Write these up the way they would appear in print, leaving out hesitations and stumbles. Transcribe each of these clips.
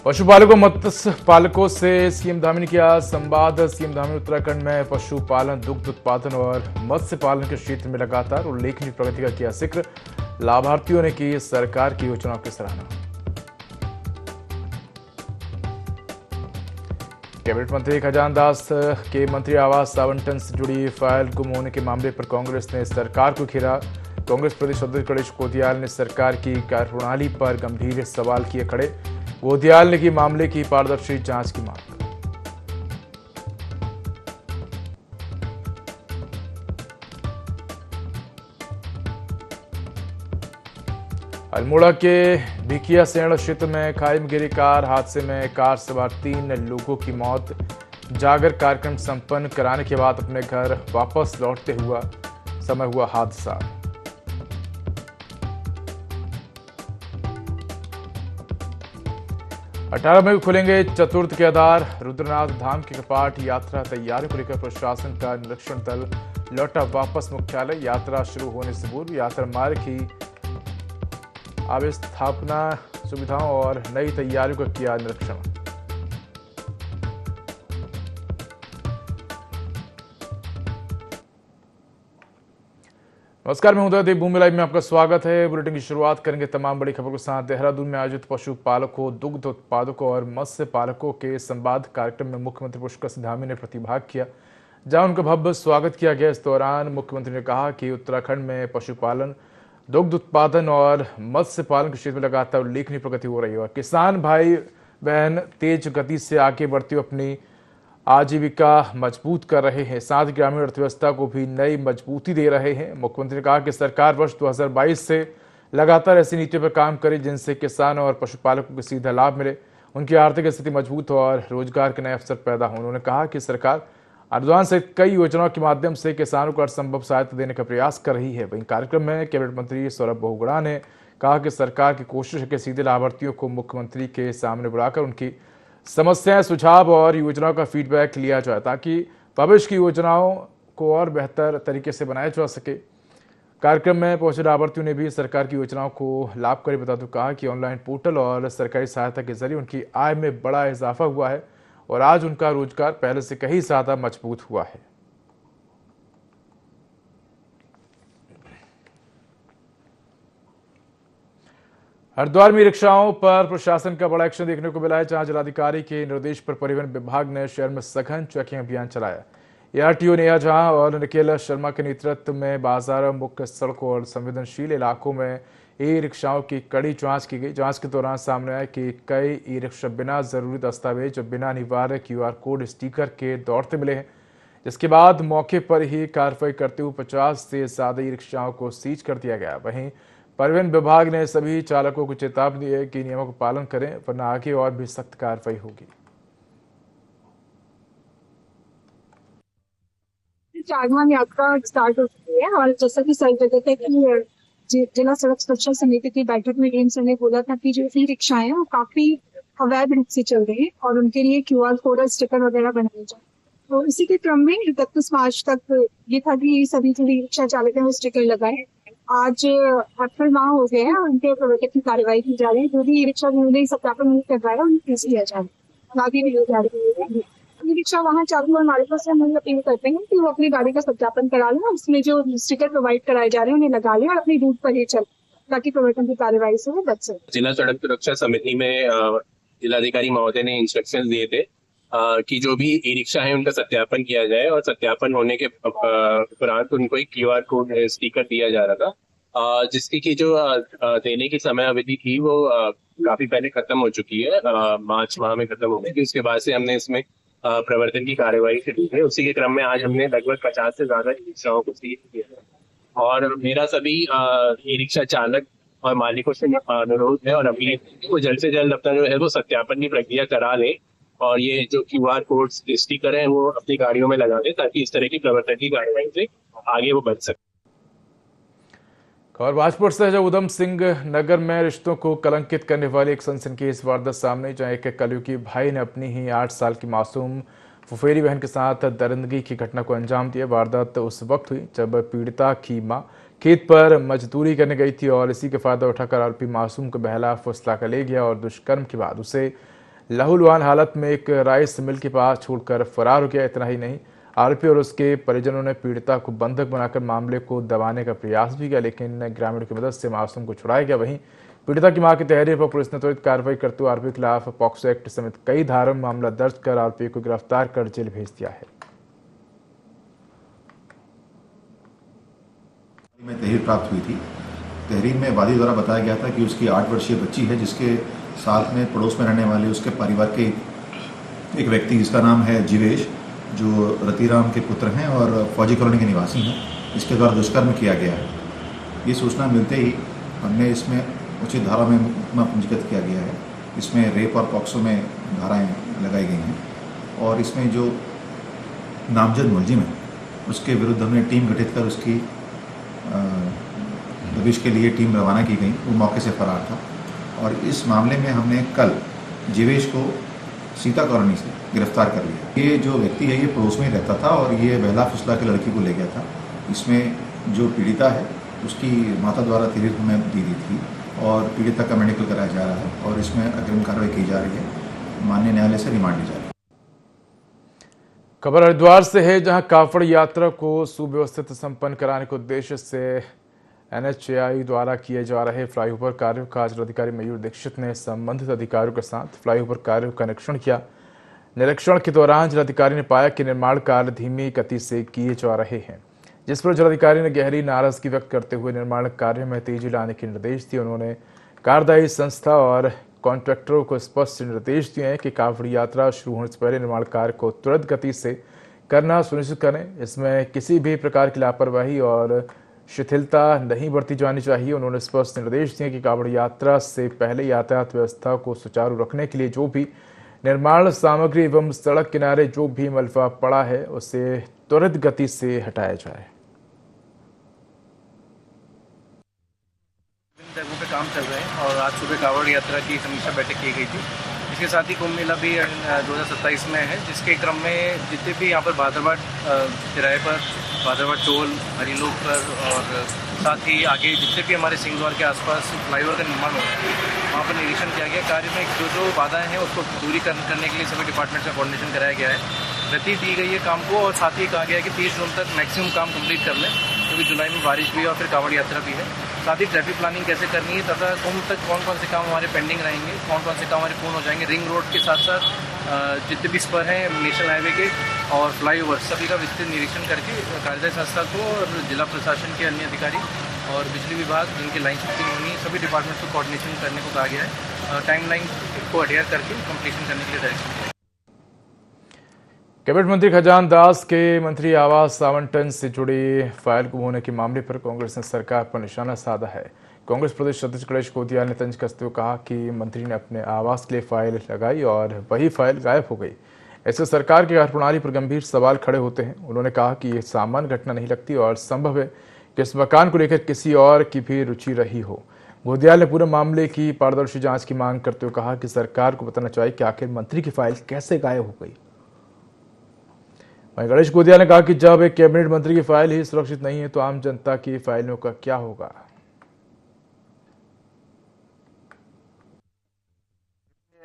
पशुपालकों मत्स्य पालकों से सीएम धामी ने किया संवाद। सीएम धामी ने उत्तराखंड में पशुपालन, दुग्ध उत्पादन और मत्स्य पालन के क्षेत्र में लगातार उल्लेखनीय प्रगति का किया जिक्र। लाभार्थियों ने की सरकार की योजनाओं की सराहना। कैबिनेट मंत्री खजान दास के मंत्री आवास आवंटन से जुड़ी फाइल गुम होने के मामले पर कांग्रेस ने सरकार को घेरा। कांग्रेस प्रदेश अध्यक्ष गणेश गोदियाल ने सरकार की कार्यप्रणाली पर गंभीर सवाल किए खड़े। गोदियाल ने की मामले की पारदर्शी जांच की मांग। अल्मोड़ा के भिकिया सेण क्षेत्र में खाई में गिरी कार हादसे में कार सवार 3 लोगों की मौत। जागर कार्यक्रम संपन्न कराने के बाद अपने घर वापस लौटते समय हुआ हादसा। अठारह में खुलेंगे चतुर्थ के आधार। रुद्रनाथ धाम की कपाट यात्रा तैयारियों को लेकर प्रशासन का निरीक्षण दल लौटा वापस मुख्यालय। यात्रा शुरू होने से पूर्व यात्रा मार्ग की अवस्थापना सुविधाओं और नई तैयारियों का किया निरीक्षण। नमस्कार, मैं उदय देवभूमि लाइव में आपका स्वागत है। बुलेटिन की शुरुआत करेंगे तमाम बड़ी खबरों के साथ। देहरादून में आयोजित पशुपालकों, दुग्ध उत्पादकों और मत्स्य पालकों के संवाद कार्यक्रम में मुख्यमंत्री पुष्कर सिंह धामी ने प्रतिभाग किया, जहां उनका भव्य स्वागत किया गया। इस दौरान मुख्यमंत्री ने कहा कि उत्तराखंड में पशुपालन, दुग्ध उत्पादन और मत्स्य पालन के क्षेत्र में लगातार उल्लेखनीय प्रगति हो रही है और किसान भाई बहन तेज गति से आगे बढ़ते हुए अपनी आजीविका मजबूत कर रहे हैं, साथ ही ग्रामीण अर्थव्यवस्था को भी नई मजबूती दे रहे हैं। मुख्यमंत्री ने कहा कि सरकार वर्ष 2022 से लगातार ऐसी नीतियों पर काम करे जिनसे किसानों और पशुपालकों को सीधा लाभ मिले, उनकी आर्थिक स्थिति मजबूत हो और रोजगार के नए अवसर पैदा हो। उन्होंने कहा कि सरकार अनुदान सहित कई योजनाओं के माध्यम से किसानों को हर संभव सहायता देने का प्रयास कर रही है। वहीं कार्यक्रम में कैबिनेट मंत्री सौरभ बहुगुणा ने कहा कि सरकार की कोशिश है कि सीधे लाभार्थियों को मुख्यमंत्री के सामने बुलाकर उनकी समस्याएं, सुझाव और योजनाओं का फीडबैक लिया जाए ताकि भविष्य की योजनाओं को और बेहतर तरीके से बनाया जा सके। कार्यक्रम में पहुंचे लाभार्थियों ने भी सरकार की योजनाओं को लाभकारी बताते हुए कहा कि ऑनलाइन पोर्टल और सरकारी सहायता के जरिए उनकी आय में बड़ा इजाफा हुआ है और आज उनका रोजगार पहले से कहीं ज्यादा मजबूत हुआ है। हरिद्वार में रिक्शाओं पर प्रशासन का बड़ा एक्शन देखने को मिला है, जहां जिलाधिकारी के निर्देश पर परिवहन विभाग ने शहर में सघन चेकिंग अभियान चलाया। एआरटीओ नेहा झा और निखिल शर्मा के नेतृत्व में बाजार, मुख्य सड़कों और संवेदनशील इलाकों में ई रिक्शाओं की कड़ी जांच की गई। जांच के दौरान सामने आया कि कई ई रिक्शा बिना जरूरी दस्तावेज और बिना अनिवार्य क्यूआर कोड स्टिकर के दौड़ते मिले हैं, जिसके बाद मौके पर ही कार्रवाई करते हुए 50 से ज्यादा ई रिक्शाओं को सीज कर दिया गया। वहीं परिवहन विभाग ने सभी चालकों को चेतावनी दी है कि नियमों का पालन करें, वरना आगे और भी सख्त कार्रवाई होगी। चारधाम यात्रा स्टार्ट हो चुकी है और जैसा कि सर कहते हैं कि जिला सड़क सुरक्षा समिति की बैठक में डीएम सर ने बोला था कि जो ई रिक्शाएं हैं वो काफी अवैध रूप से चल रही है और उनके लिए क्यूआर कोड और स्टिकर वगैरह बनाए जाए। तो इसी के क्रम में 31 मार्च तक ये था कि सभी जो ई रिक्शा चालक हैं वो स्टिकर लगाए। आज 8 माह हो गए हैं और उनके प्रवर्तन की कार्रवाई की जा रही है। जो भी ई रिक्शा उन्होंने सत्यापन नहीं करवाया उन्हें फीस लिया जा रहा है। भी जा रही है ई रिक्शा वाहन चालक और मालिकों से हम अपील करते हैं कि वो अपनी गाड़ी का सत्यापन करा लें और उसमें जो स्टिकर प्रोवाइड कराए जा रहे हैं उन्हें लगा लें और अपनी रूट पर ही चलें ताकि प्रवर्तन की कार्रवाई से वो बच सके। जिला सड़क सुरक्षा समिति में जिलाधिकारी महोदय ने इंस्ट्रक्शंस दिए थे कि जो भी ई रिक्शा है उनका सत्यापन किया जाए और सत्यापन होने के उपरांत उनको एक क्यूआर कोड स्टिकर दिया जा रहा था, जिसकी की जो देने की समय अवधि थी वो काफी पहले खत्म हो चुकी है। मार्च माह में खत्म हो गई। उसके बाद से हमने इसमें प्रवर्तन की कार्रवाई शुरू की है। उसी के क्रम में आज हमने लगभग 50 से ज्यादा ई रिक्शाओं को सीज किया है और मेरा सभी ई रिक्शा चालक और मालिकों से अनुरोध है और अपील वो जल्द से जल्द अपना जो है वो सत्यापन की प्रक्रिया करा लें और ये जो क्यूआर कोड स्टिकर है वो अपनी गाड़ियों में लगा दें ताकि इस तरह की प्रवर्तन की कार्रवाई से आगे वो बच सके। और भाजपुर से उधम सिंह नगर में रिश्तों को कलंकित करने वाली एक सनसनीखेज वारदात सामने, जहां एक कलयुगी भाई ने अपनी ही 8 साल की मासूम फुफेरी बहन के साथ दरिंदगी की घटना को अंजाम दिया। वारदात उस वक्त हुई जब पीड़िता की मां खेत पर मजदूरी करने गई थी और इसी का फायदा उठाकर आरोपी मासूम को बहला फुसला कर ले गया और दुष्कर्म के बाद उसे लहूलुहान हालत में एक राइस मिल के पास छोड़कर फरार हो गया। इतना ही नहीं, आरोपी और उसके परिजनों ने पीड़िता को बंधक बनाकर मामले को दबाने का प्रयास भी किया, लेकिन ग्रामीणों की मदद से मासूम को छुड़ाया गया। वहीं पीड़िता की मां की तहरीर पर पुलिस ने त्वरित कार्रवाई करते हुए आरोपी के खिलाफ पॉक्सो एक्ट समेत कई धाराओं में मामला दर्ज कर आरोपी को गिरफ्तार कर जेल भेज दिया है। में तहरीर प्राप्त हुई थी। तहरीर में वादी द्वारा बताया गया था कि उसकी 8 वर्षीय बच्ची है, जिसके साथ में पड़ोस में रहने वाले उसके परिवार के एक व्यक्ति जिसका नाम है जीवेश, जो रतिराम के पुत्र हैं और फौजी कॉलोनी के निवासी हैं, इसके द्वारा दुष्कर्म किया गया है। ये सूचना मिलते ही हमने इसमें उचित धारा में मुकदमा पंजीकृत किया गया है। इसमें रेप और पॉक्सो में धाराएँ लगाई गई हैं और इसमें जो नामजद मुलजिम है उसके विरुद्ध हमने टीम गठित कर उसकी दबिश के लिए टीम रवाना की गई। वो मौके से फरार था और इस मामले में हमने कल जीवेश को सीता कॉलोनी से गिरफ्तार कर लिया। ये जो व्यक्ति है ये पड़ोस में ही रहता था और ये बहला फुसला के लड़की को ले गया था। इसमें जो पीड़िता है उसकी माता द्वारा तहरीर हमें दी थी और पीड़िता का मेडिकल कराया जा रहा है और इसमें अग्रिम कार्रवाई की जा रही है। माननीय न्यायालय से रिमांड ली जा रही है। खबर हरिद्वार से है, जहां कावड़ यात्रा को सुव्यवस्थित संपन्न कराने के उद्देश्य से एनएचएआई द्वारा किए जा रहे फ्लाईओवर कार्यों का जिलाधिकारी मयूर दीक्षित ने संबंधित अधिकारियों के साथ फ्लाईओवर कार्यों का निरीक्षण किया। निरीक्षण के दौरान जिलाधिकारी ने पाया कि निर्माण कार्य धीमी गति से किए जा रहे हैं, जिस पर जिलाधिकारी ने गहरी नाराजगी व्यक्त करते हुए निर्माण कार्य में तेजी लाने के निर्देश दिए। उन्होंने कार्यदायी संस्था और कॉन्ट्रैक्टरों को स्पष्ट निर्देश दिए हैं कि कावड़ यात्रा शुरू होने से पहले निर्माण कार्य को तुरंत गति से करना सुनिश्चित करें। इसमें किसी भी प्रकार की लापरवाही और शिथिलता नहीं बरती जानी चाहिए। उन्होंने स्पष्ट निर्देश दिए कि कावड़ यात्रा से पहले यातायात व्यवस्था को सुचारू रखने के लिए जो भी निर्माण सामग्री एवं सड़क किनारे जो भी मलबा पड़ा है उसे त्वरित गति से हटाया जाए। जगहों पे काम चल रहे हैं और आज सुबह कावड़ यात्रा की समीक्षा बैठक की गई थी। इसके साथ ही कुंभ मेला भी 2027 में है, जिसके क्रम में जितने भी यहाँ पर भादरवाड़ किराए पर, भादरवाड़ टोल, हरिलोक पर और साथ ही आगे जितने भी हमारे सिंहद्वार के आसपास फ्लाईओवर का निर्माण हो रहा है, वहाँ पर निरीक्षण किया गया। कार्य में जो बाधाएं हैं उसको दूरी करने के लिए सभी डिपार्टमेंट का कोऑर्डिनेशन कराया गया है। गति दी गई है काम को और साथ ही कहा गया है कि 30 जून तक मैक्सिमम काम कंप्लीट कर लें, क्योंकि जुलाई में बारिश भी है और फिर कावड़ यात्रा भी है। साथ ही ट्रैफिक प्लानिंग कैसे करनी है तथा कुंभ तक कौन कौन से काम हमारे पेंडिंग रहेंगे, कौन कौन से काम हमारे पूर्ण हो जाएंगे। रिंग रोड के साथ साथ जितने भी स्पर हैं नेशनल हाईवे के और फ्लाईओवर सभी का विस्तृत निरीक्षण करके कार्यदायी संस्था को और जिला प्रशासन के अन्य अधिकारी और बिजली विभाग जिनकी लाइन शिफ्टिंग होनी है सभी डिपार्टमेंट्स को कोऑर्डिनेशन करने को कहा गया है। टाइमलाइन को अडेयर करके कंप्लीशन करने के लिए डायरेक्शन दिया है। कैबिनेट मंत्री खजान दास के मंत्री आवास आवंटन से जुड़ी फाइल गुम होने के मामले पर कांग्रेस ने सरकार पर निशाना साधा है। कांग्रेस प्रदेश अध्यक्ष गणेश गोदियाल ने तंज कसते हुए कहा कि मंत्री ने अपने आवास के लिए फाइल लगाई और वही फाइल गायब हो गई। इससे सरकार की कार्यप्रणाली पर गंभीर सवाल खड़े होते हैं। उन्होंने कहा कि यह सामान्य घटना नहीं लगती और संभव है कि इस मकान को लेकर किसी और की भी रुचि रही हो। गोदियाल ने पूरे मामले की पारदर्शी जांच की मांग करते हुए कहा कि सरकार को बताना चाहिए कि आखिर मंत्री की फाइल कैसे गायब हो गई। वहीं गणेश गोदियाल ने कहा कि जब एक कैबिनेट मंत्री की फाइल ही सुरक्षित नहीं है तो आम जनता की फाइलों का क्या होगा।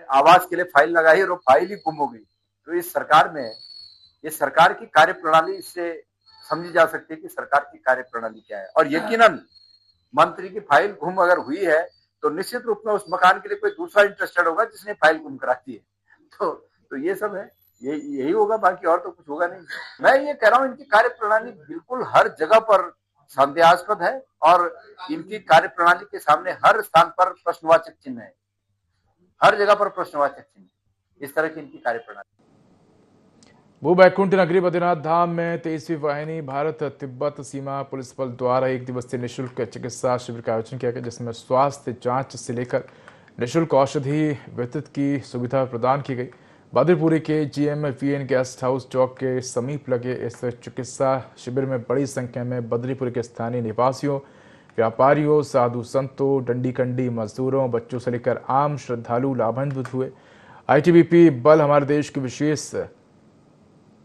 आवास के लिए फाइल लगाई और वो फाइल ही गुम हो गई, तो इस सरकार में ये सरकार की कार्यप्रणाली इससे समझी जा सकती है कि सरकार की कार्यप्रणाली क्या है। और यकीनन मंत्री की फाइल गुम अगर हुई है तो निश्चित रूप में उस मकान के लिए कोई दूसरा इंटरेस्टेड होगा जिसने फाइल गुम कराती है। तो ये सब है, यही होगा, बाकी और तो कुछ होगा नहीं। मैं ये कह रहा हूँ इनकी कार्यप्रणाली बिल्कुल हर जगह पर संदेहास्पद है और इनकी कार्यप्रणाली के सामने हर स्थान पर प्रश्नवाचक चिन्ह है, हर जगह पर प्रश्नवाचक चिन्ह। इस तरह की इनकी कार्यप्रणाली। भू बैकुंठ नगरी बद्रीनाथ धाम में 23वीं वाहिनी भारत तिब्बत सीमा पुलिस बल द्वारा 1 दिवसीय निःशुल्क चिकित्सा शिविर का आयोजन किया गया, जिसमें स्वास्थ्य जांच से लेकर निःशुल्क औषधि वितरित की सुविधा प्रदान की गई। बद्रीपुरी के GMVN गेस्ट हाउस चौक के समीप लगे इस चिकित्सा शिविर में बड़ी संख्या में बद्रीपुरी के स्थानीय निवासियों, व्यापारियों, साधु संतों, डंडी कंडी मजदूरों, बच्चों से लेकर आम श्रद्धालु लाभान्वित हुए। ITBP बल हमारे देश की विशेष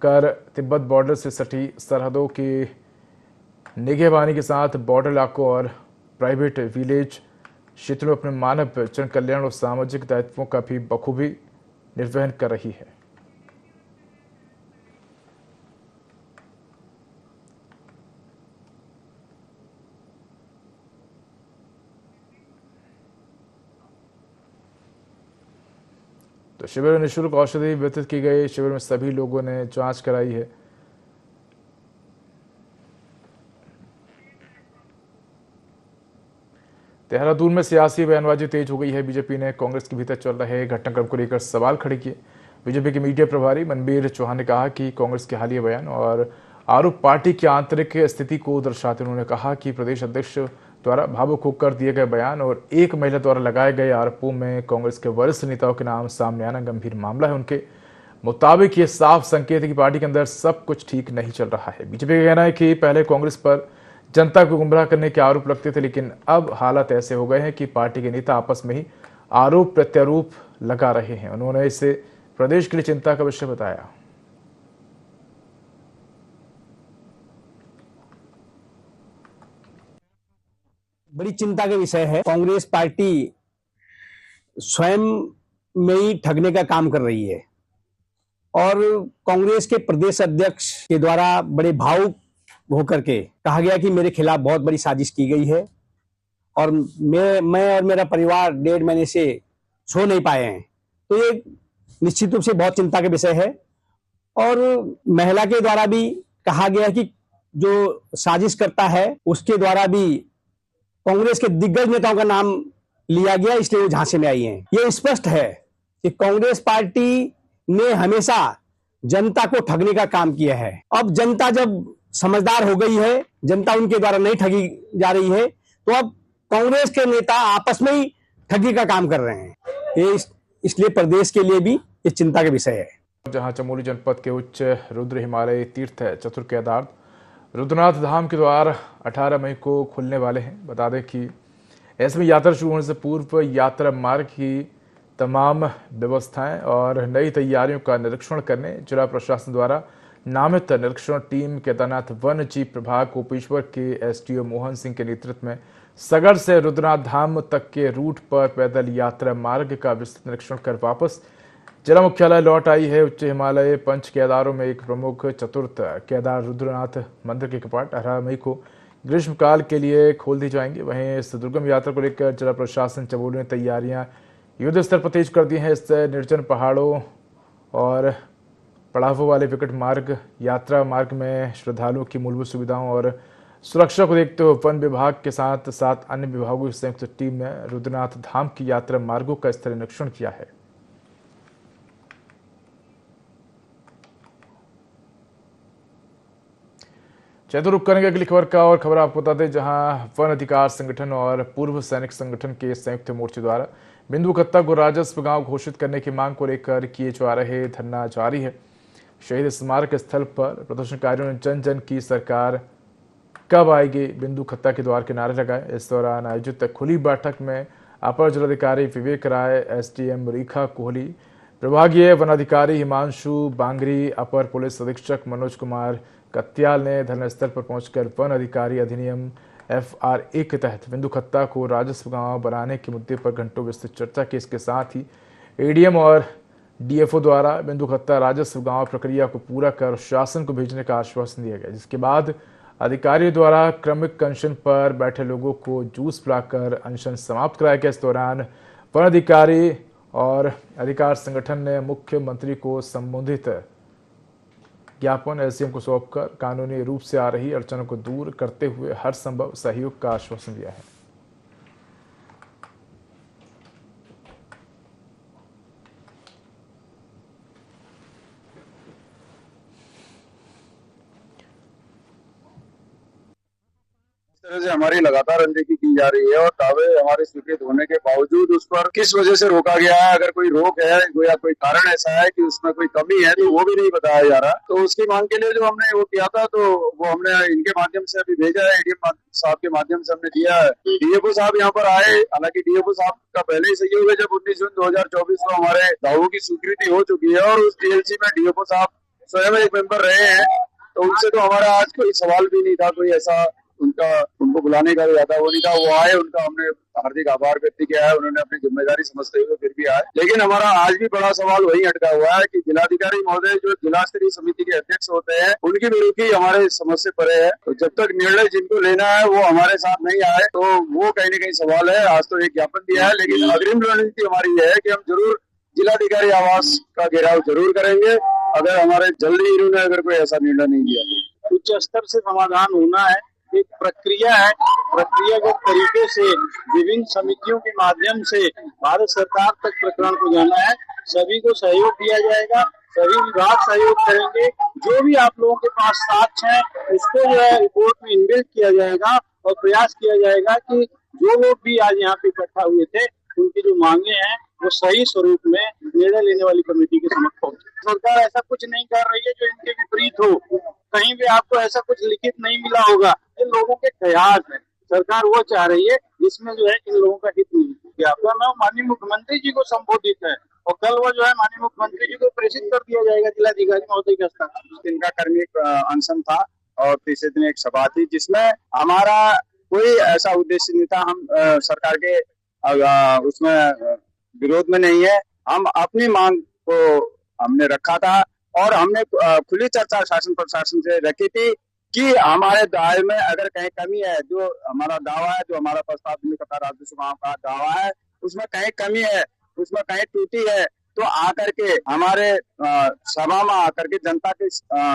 कर तिब्बत बॉर्डर से सटी सरहदों की निगहबानी के साथ बॉर्डर इलाकों और प्राइवेट विलेज क्षेत्रों में अपने मानव जन कल्याण और सामाजिक दायित्वों का भी बखूबी निर्वहन कर रही है। तो शिविर में निःशुल्क औषधि वितरित की गई। शिविर में सभी लोगों ने जांच कराई है। देहरादून में सियासी बयानबाजी तेज हो गई है। बीजेपी ने कांग्रेस के भीतर चल रहे घटनाक्रम को लेकर सवाल खड़े किए। बीजेपी के मीडिया प्रभारी मनबीर चौहान ने कहा कि कांग्रेस के हालिया बयान और आरोप पार्टी की आंतरिक स्थिति को दर्शाते। उन्होंने कहा कि प्रदेश अध्यक्ष द्वारा भावुक होकर दिए गए बयान और एक महिला द्वारा लगाए गए आरोपों में कांग्रेस के वरिष्ठ नेताओं के नाम सामने आना गंभीर मामला है। उनके मुताबिक ये साफ संकेत है कि पार्टी के अंदर सब कुछ ठीक नहीं चल रहा है। बीजेपी का कहना है कि पहले कांग्रेस पर जनता को गुमराह करने के आरोप लगते थे, लेकिन अब हालात ऐसे हो गए हैं कि पार्टी के नेता आपस में ही आरोप प्रत्यारोप लगा रहे हैं। उन्होंने इसे प्रदेश के लिए चिंता का विषय बताया। बड़ी चिंता का विषय है। कांग्रेस पार्टी स्वयं में ही ठगने का काम कर रही है और कांग्रेस के प्रदेश अध्यक्ष के द्वारा बड़े भावुक होकर के कहा गया कि मेरे खिलाफ बहुत बड़ी साजिश की गई है और मैं और मेरा परिवार 1.5 महीने से सो नहीं पाए हैं। तो ये निश्चित रूप से बहुत चिंता का विषय है। और महिला के द्वारा भी कहा गया कि जो साजिश करता है उसके द्वारा भी कांग्रेस के दिग्गज नेताओं का नाम लिया गया, इसलिए वो झांसे में आई हैं। ये स्पष्ट है कि कांग्रेस पार्टी ने हमेशा जनता को ठगने का काम किया है। अब जनता जब समझदार हो गई है, जनता उनके द्वारा नहीं ठगी जा रही है, तो अब कांग्रेस के नेता आपस में ही ठगी का काम कर रहे हैं। ये इसलिए प्रदेश के लिए भी ये चिंता का विषय है। जहां चमोली जनपद के उच्च रुद्र हिमालय तीर्थ चतुर केदार रुद्रनाथ धाम के द्वार 18 मई को खुलने वाले हैं। बता दें कि ऐसे में यात्रा शुरू होने से पूर्व यात्रा मार्ग की तमाम व्यवस्थाएं और नई तैयारियों का निरीक्षण करने जिला प्रशासन द्वारा नामित निरीक्षण टीम केदारनाथ वन जीव प्रभाग कोपेश्वर के एसडीओ मोहन सिंह के नेतृत्व में सगर से रुद्रनाथ धाम तक के रूट पर पैदल यात्रा मार्ग का विस्तृत निरीक्षण कर वापस जिला मुख्यालय लौट आई है। उच्च हिमालय पंच केदारों में एक प्रमुख चतुर्थ केदार रुद्रनाथ मंदिर के कपाट 18 मई को ग्रीष्मकाल के लिए खोल दी जाएंगे। वहीं इस दुर्गम यात्रा को लेकर जिला प्रशासन चमोली ने तैयारियां युद्ध स्तर पर तेज कर दी हैं। इससे निर्जन पहाड़ों और पड़ावों वाले विकट मार्ग यात्रा मार्ग में श्रद्धालुओं की मूलभूत सुविधाओं और सुरक्षा को देखते हुए वन विभाग के साथ साथ अन्य विभागों की संयुक्त टीम ने रुद्रनाथ धाम की यात्रा मार्गों का स्थलीय निरीक्षण किया है। चैतुर रुक करेंगे अगली खबर का और खबर आपको बता दें, जहां वन अधिकार संगठन और पूर्व सैनिक संगठन के संयुक्त मोर्चे द्वारा बिंदु खत्ता को राजस्व गांव घोषित करने की मांग को लेकर किए जा रहे धरना जारी है। शहीद स्मारक स्थल पर प्रदर्शनकारियों ने जन जन की सरकार कब आएगी बिंदु खत्ता के द्वार के नारे लगाए। इस दौरान आयोजित खुली बैठक में अपर जिलाधिकारी विवेक राय, एसडीएम रेखा कोहली, प्रभागीय वनाधिकारी हिमांशु बांगरी, अपर पुलिस अधीक्षक मनोज कुमार कत्याल ने धरनास्थल पर पहुंचकर वन अधिकारी अधिनियम FRA के तहत बिंदु खत्ता को राजस्व गांव बनाने के मुद्दे पर घंटों विस्तृत चर्चा की। इसके साथ ही ADM और DFO द्वारा बिंदु खत्ता राजस्व गांव प्रक्रिया को पूरा कर शासन को भेजने का आश्वासन दिया गया, जिसके बाद अधिकारियों द्वारा क्रमिक अनशन पर बैठे लोगों को जूस पिलाकर अनशन समाप्त कराया गया। इस दौरान वन अधिकारी और अधिकार संगठन ने मुख्यमंत्री को संबोधित ज्ञापन SDM को सौंपकर कानूनी रूप से आ रही अड़चनों को दूर करते हुए हर संभव सहयोग का आश्वासन दिया है। तरह से हमारी लगातार अनदेखी की जा रही है और दावे हमारे स्वीकृत होने के बावजूद उस पर किस वजह से रोका गया है, अगर कोई रोक है या कोई कारण ऐसा है कि उसमें कोई कमी है तो वो भी नहीं बताया जा रहा। तो उसकी मांग के लिए जो हमने वो किया था तो वो हमने इनके माध्यम से अभी भेजा है, ADM साहब के माध्यम से हमने दिया है। DFO साहब यहाँ पर आए, हालांकि DFO साहब का पहले ही सहयोग है, जब 19 जून 2024 को हमारे दावों की स्वीकृति हो चुकी है और उस DLC में DFO साहब स्वयं एक मेंबर रहे हैं, तो उनसे तो हमारा आज कोई सवाल भी नहीं था, कोई ऐसा उनको बुलाने का ज्यादा वो नहीं था। वो आए, उनका हमने हार्दिक आभार व्यक्त किया है। उन्होंने अपनी जिम्मेदारी समझते हुए फिर भी आए। लेकिन हमारा आज भी बड़ा सवाल वही अटका हुआ है कि जिलाधिकारी महोदय जो जिला स्तरीय समिति के अध्यक्ष होते हैं, उनकी नियुक्ति हमारे समझ से परे है। तो जब तक निर्णय जिनको लेना है वो हमारे साथ नहीं आए तो वो कहीं न कहीं सवाल है। आज तो एक ज्ञापन दिया है, लेकिन अग्रिम रणनीति हमारी है कि हम जरूर जिलाधिकारी आवास का घेराव जरूर करेंगे अगर हमारे जल्दी इन्होंने अगर कोई ऐसा निर्णय नहीं लिया। उच्च स्तर से समाधान होना है, एक प्रक्रिया है। प्रक्रियागत तरीके से विभिन्न समितियों के माध्यम से भारत सरकार तक प्रकरण को जाना है। सभी को सहयोग दिया जाएगा, सभी विभाग सहयोग करेंगे। जो भी आप लोगों के पास साक्ष्य है उसको जो है रिपोर्ट में इनबिल्ट किया जाएगा और प्रयास किया जाएगा कि जो लोग भी आज यहाँ पे इकट्ठा हुए थे उनकी जो मांगे हैं वो सही स्वरूप में निर्णय लेने वाली कमेटी के समक्ष पहुंचे। सरकार ऐसा कुछ नहीं कर रही है जो इनके विपरीत हो। कहीं भी आपको ऐसा कुछ लिखित नहीं मिला होगा। इन लोगों के कयास है, सरकार वो चाह रही है जिसमें जो है इन लोगों का हित नहीं। ज्ञापन माननीय मुख्यमंत्री जी को संबोधित है और कल वो जो है माननीय मुख्यमंत्री जी को प्रेषित कर दिया जाएगा जिलाधिकारी महोदय के हस्ताक्षर। इनका कर्मी अनशन था और तीसरे दिन एक सभा थी जिसमें हमारा कोई ऐसा उद्देश्य नहीं था। हम सरकार के उसमें विरोध में नहीं है। हम अपनी मांग को हमने रखा था और हमने खुली चर्चा शासन प्रशासन से रखी थी कि हमारे दावे में अगर कहीं कमी है, जो हमारा दावा है, जो हमारा प्रस्ताव राजस्व का दावा है, उसमें कहीं कमी है, उसमें कहीं त्रुटि है, तो आकर के हमारे सभा में आकर के जनता के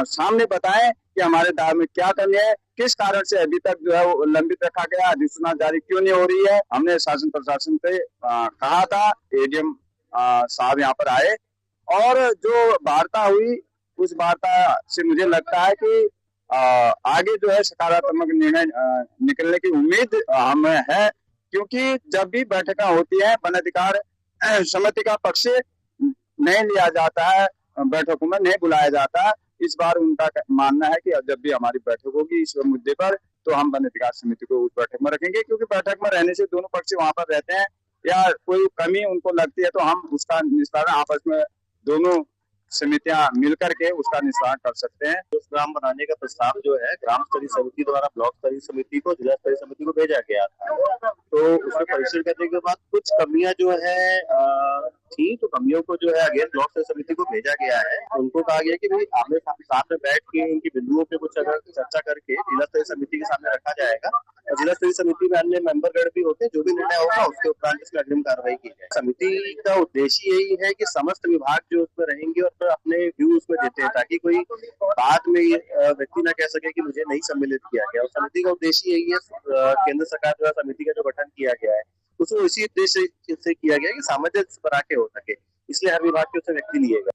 सामने बताएं कि हमारे दावे में क्या कमी है, किस कारण से अभी तक जो है वो लंबित रखा गया, अधिसूचना जारी क्यों नहीं हो रही है। हमने शासन प्रशासन से कहा था। एडीएम साहब यहाँ पर आए और जो वार्ता हुई उस वार्ता से मुझे लगता है कि आगे जो है सकारात्मक निर्णय निकलने की उम्मीद हमें है, क्योंकि जब भी बैठकें होती है वन अधिकार समिति का पक्ष नहीं लिया जाता है, बैठकों में नहीं बुलाया जाता। इस बार उनका मानना है कि जब भी हमारी बैठक होगी इस मुद्दे पर तो हम वन अधिकार समिति को उस बैठक में रखेंगे, क्योंकि बैठक में रहने से दोनों पक्ष वहां पर रहते हैं या कोई कमी उनको लगती है तो हम उसका निस्तारण आपस में दोनों समितियां मिलकर के उसका निस्तारण कर सकते हैं। उस ग्राम बनाने का प्रस्ताव जो है ग्राम स्तरीय समिति द्वारा ब्लॉक स्तरीय समिति को, जिला स्तरीय समिति को भेजा गया था। तो उसमें परीक्षण करने के बाद कुछ कमियां जो है थी, तो कमियों को जो है अगेन ब्लॉक स्तरीय समिति को भेजा गया है। उनको कहा गया कि भाई आमने साथ में बैठ के उनकी बिंदुओं पे कुछ अगर चर्चा करके जिला स्तरीय समिति के सामने रखा जाएगा और जिला स्तरीय समिति में अन्य मेंबरगण भी होते हैं, जो भी निर्णय होगा उसके उपरांत इसमें अग्रिम कार्रवाई की जाए। समिति का उद्देश्य यही है कि समस्त विभाग जो उसमें रहेंगे और अपने व्यू उसमें देते हैं, ताकि कोई बाद में व्यक्ति ना कह सके कि मुझे नहीं सम्मिलित किया गया। और समिति का उद्देश्य यही है, केंद्र सरकार द्वारा समिति का जो गठन किया गया है उसको इसी उद्देश्य से किया गया कि सामंजस्य बना के हो सके, इसलिए हर विभाग के उससे व्यक्ति लिए गए।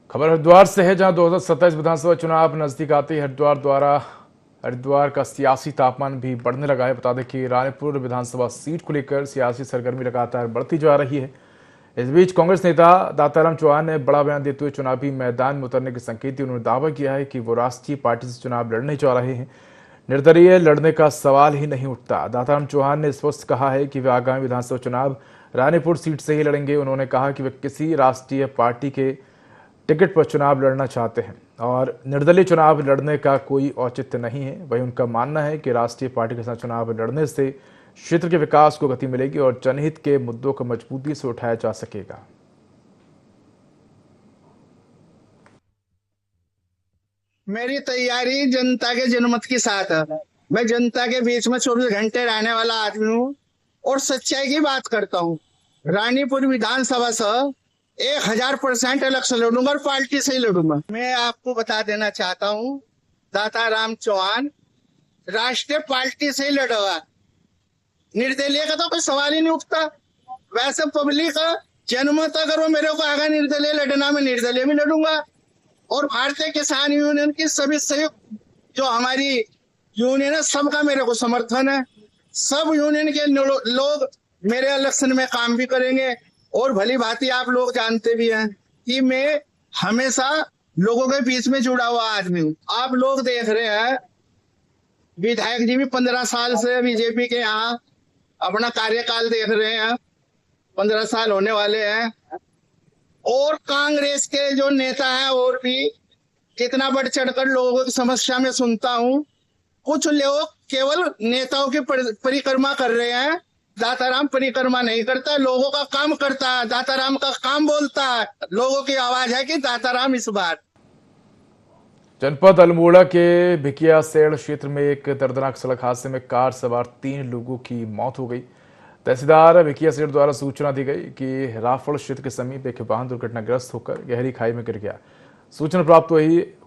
खबर हरिद्वार से है, जहां 2027 विधानसभा चुनाव नजदीक आते ही हरिद्वार का सियासी तापमान भी बढ़ने लगा है। बता दें कि रानीपुर विधानसभा सीट को लेकर सियासी सरगर्मी लगातार बढ़ती जा रही है। इस बीच कांग्रेस नेता दाताराम चौहान ने बड़ा बयान देते हुए चुनावी मैदान में उतरने के संकेत दिए। उन्होंने दावा किया है कि वो राष्ट्रीय पार्टी से चुनाव लड़ने जा रहे हैं, निर्दलीय लड़ने का सवाल ही नहीं उठता। दाताराम चौहान ने स्पष्ट कहा है कि वे आगामी विधानसभा चुनाव रानीपुर सीट से ही लड़ेंगे। उन्होंने कहा कि वे किसी राष्ट्रीय पार्टी के टिकट पर चुनाव लड़ना चाहते हैं और निर्दलीय चुनाव लड़ने का कोई औचित्य नहीं है। वहीं उनका मानना है कि राष्ट्रीय पार्टी के साथ चुनाव लड़ने से क्षेत्र के विकास को गति मिलेगी और जनहित के मुद्दों को मजबूती से उठाया जा सकेगा। मेरी तैयारी जनता के जनमत के साथ है। मैं जनता के बीच में 24 घंटे रहने वाला आदमी हूँ और सच्चाई की बात करता हूँ। रानीपुर विधानसभा से 1000% इलेक्शन लड़ूंगा और पार्टी से ही लड़ूंगा। मैं आपको बता देना चाहता हूँ, दाताराम चौहान राष्ट्रीय पार्टी से ही लड़ेगा, निर्दलीय का तो कोई सवाल ही नहीं उठता। वैसे पब्लिक जनमत अगर वो मेरे को आगा निर्दलीय लड़ना, मैं निर्दलीय में लड़ूंगा। और भारतीय किसान यूनियन की सभी संयुक्त जो हमारी यूनियन है सबका मेरे को समर्थन है। सब यूनियन के लोग मेरे इलेक्शन में काम भी करेंगे और भली भांति आप लोग जानते भी हैं कि मैं हमेशा लोगों के बीच में जुड़ा हुआ आदमी हूँ। आप लोग देख रहे हैं विधायक जी भी 15 साल से बीजेपी के यहाँ अपना कार्यकाल देख रहे हैं, 15 साल होने वाले हैं। और कांग्रेस के जो नेता हैं और भी कितना बढ़ चढ़कर लोगों की समस्या में सुनता हूँ। कुछ लोग केवल नेताओं की परिक्रमा कर रहे हैं। दाताराम परिक्रमा नहीं करता, लोगों का काम करता है। दाताराम का काम बोलता है, लोगों की आवाज है कि दाताराम इस बार। जनपद अल्मोड़ा के भिकिया सेड़ क्षेत्र में एक दर्दनाक सड़क हादसे में कार सवार 3 लोगों की मौत हो गई। तहसीलदार भिकिया सेड़ द्वारा सूचना दी गई कि राफड़ क्षेत्र के समीप एक वाहन दुर्घटनाग्रस्त होकर गहरी खाई में गिर गया। सूचना प्राप्त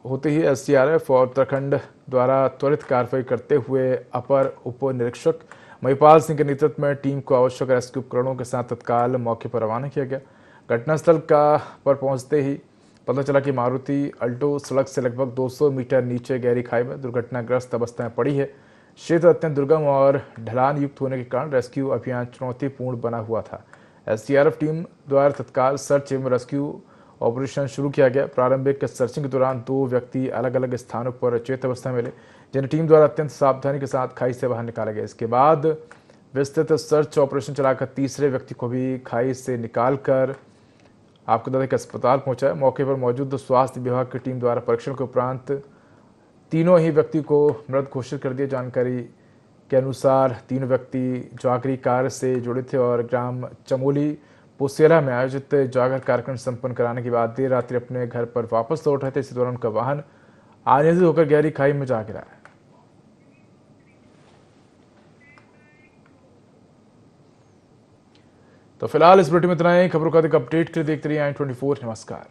होते ही एसडीआरएफ और उत्तराखंड द्वारा त्वरित कार्रवाई करते हुए अपर उप निरीक्षक महिपाल सिंह के नेतृत्व में टीम को आवश्यक रेस्क्यू उपकरणों के साथ तत्काल मौके पर रवाना किया गया। घटनास्थल पर पहुंचते ही पता चला कि मारुति अल्टो सड़क से लगभग 200 मीटर नीचे गहरी खाई में दुर्घटनाग्रस्त अवस्था में पड़ी है। क्षेत्र अत्यंत दुर्गम और ढलान युक्त होने के कारण रेस्क्यू अभियान चुनौतीपूर्ण बना हुआ था। एसडीआरएफ टीम द्वारा तत्काल सर्च एवं रेस्क्यू ऑपरेशन शुरू किया गया। प्रारंभिक सर्चिंग के दौरान 2 व्यक्ति अलग अलग स्थानों पर अचेत अवस्था में मिले, जिन्हें टीम द्वारा अत्यंत सावधानी के साथ खाई से बाहर निकाला गया। इसके बाद विस्तृत सर्च ऑपरेशन चलाकर तीसरे व्यक्ति को भी खाई से निकालकर आपको बता दें कि अस्पताल पहुंचा है। मौके पर मौजूद स्वास्थ्य विभाग की टीम द्वारा परीक्षण के उपरांत तीनों ही व्यक्ति को मृत घोषित कर दिया। जानकारी के अनुसार तीनों व्यक्ति जागरी कार्य से जुड़े थे और ग्राम चमोली पुसेरा में आयोजित जागर कार्यक्रम संपन्न कराने के बाद देर रात्रि अपने घर पर वापस लौट रहे थे। इसी दौरान उनका वाहन अनियंत्रित होकर गहरी खाई में जा गिरा है। तो फिलहाल इस बुलेटिन में इतना ही। खबरों का अधिक अपडेट के लिए देखते रहिए i24। नमस्कार।